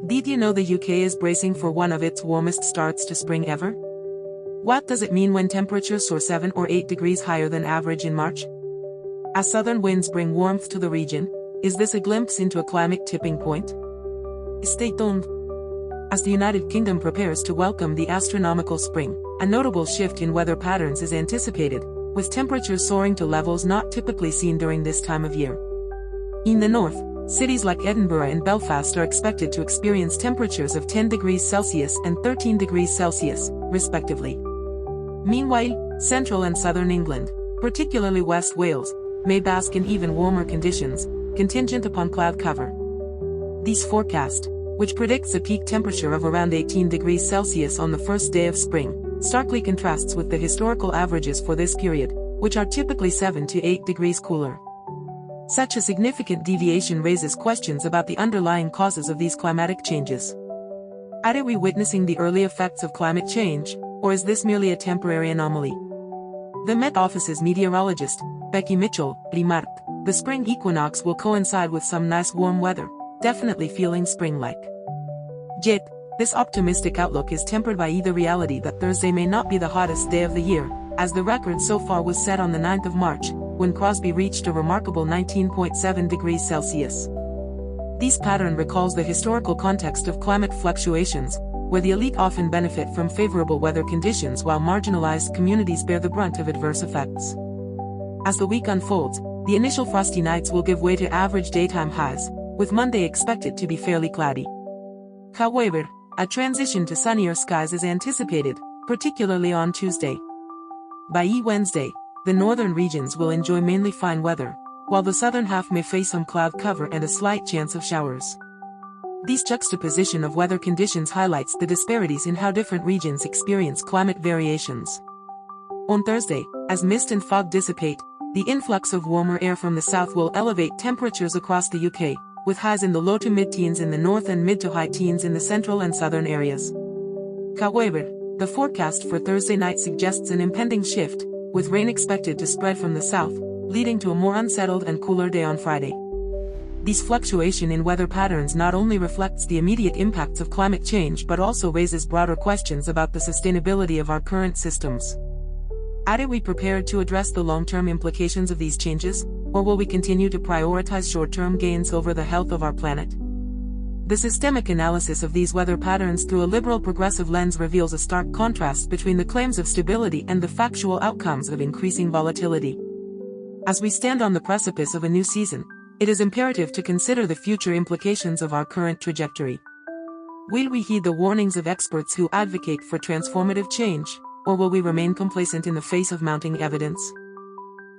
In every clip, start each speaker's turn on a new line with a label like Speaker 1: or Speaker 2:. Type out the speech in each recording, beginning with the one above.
Speaker 1: Did you know the UK is bracing for one of its warmest starts to spring ever? What does it mean when temperatures soar 7 or 8 degrees higher than average in March? As southern winds bring warmth to the region, is this a glimpse into a climate tipping point? Stay tuned. As the United Kingdom prepares to welcome the astronomical spring, a notable shift in weather patterns is anticipated, with temperatures soaring to levels not typically seen during this time of year. In the north, cities like Edinburgh and Belfast are expected to experience temperatures of 10 degrees Celsius and 13 degrees Celsius, respectively. Meanwhile, central and southern England, particularly West Wales, may bask in even warmer conditions, contingent upon cloud cover. This forecast, which predicts a peak temperature of around 18 degrees Celsius on the first day of spring, starkly contrasts with the historical averages for this period, which are typically 7 to 8 degrees cooler. Such a significant deviation raises questions about the underlying causes of these climatic changes. Are we witnessing the early effects of climate change, or is this merely a temporary anomaly? The Met Office's meteorologist, Becky Mitchell, remarked, "The spring equinox will coincide with some nice warm weather, definitely feeling spring-like." Yet, this optimistic outlook is tempered by the reality that Thursday may not be the hottest day of the year, as the record so far was set on the 9th of March, when Crosby reached a remarkable 19.7 degrees Celsius. This pattern recalls the historical context of climate fluctuations, where the elite often benefit from favorable weather conditions while marginalized communities bear the brunt of adverse effects. As the week unfolds, the initial frosty nights will give way to average daytime highs, with Monday expected to be fairly cloudy. However, a transition to sunnier skies is anticipated, particularly on Tuesday. By Wednesday, the northern regions will enjoy mainly fine weather, while the southern half may face some cloud cover and a slight chance of showers. This juxtaposition of weather conditions highlights the disparities in how different regions experience climate variations. On Thursday, as mist and fog dissipate, the influx of warmer air from the south will elevate temperatures across the UK, with highs in the low to mid-teens in the north and mid to high teens in the central and southern areas. However, the forecast for Thursday night suggests an impending shift, with rain expected to spread from the south, leading to a more unsettled and cooler day on Friday. This fluctuation in weather patterns not only reflects the immediate impacts of climate change but also raises broader questions about the sustainability of our current systems. Are we prepared to address the long-term implications of these changes, or will we continue to prioritize short-term gains over the health of our planet? The systemic analysis of these weather patterns through a liberal progressive lens reveals a stark contrast between the claims of stability and the factual outcomes of increasing volatility. As we stand on the precipice of a new season, it is imperative to consider the future implications of our current trajectory. Will we heed the warnings of experts who advocate for transformative change, or will we remain complacent in the face of mounting evidence?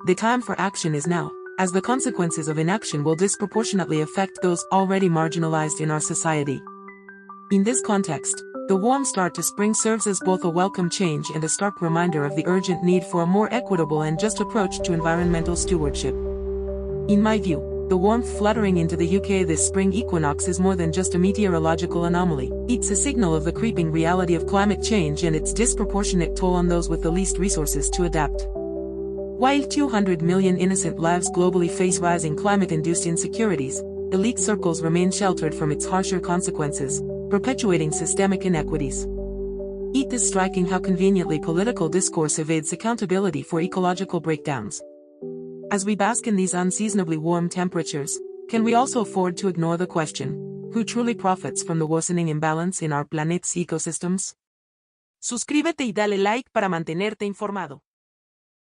Speaker 1: The time for action is now, as the consequences of inaction will disproportionately affect those already marginalized in our society. In this context, the warm start to spring serves as both a welcome change and a stark reminder of the urgent need for a more equitable and just approach to environmental stewardship. In my view, the warmth fluttering into the UK this spring equinox is more than just a meteorological anomaly. It's a signal of the creeping reality of climate change and its disproportionate toll on those with the least resources to adapt. While 200 million innocent lives globally face rising climate-induced insecurities, elite circles remain sheltered from its harsher consequences, perpetuating systemic inequities. It is striking how conveniently political discourse evades accountability for ecological breakdowns. As we bask in these unseasonably warm temperatures, can we also afford to ignore the question, who truly profits from the worsening imbalance in our planet's ecosystems? Suscríbete y dale like para mantenerte informado.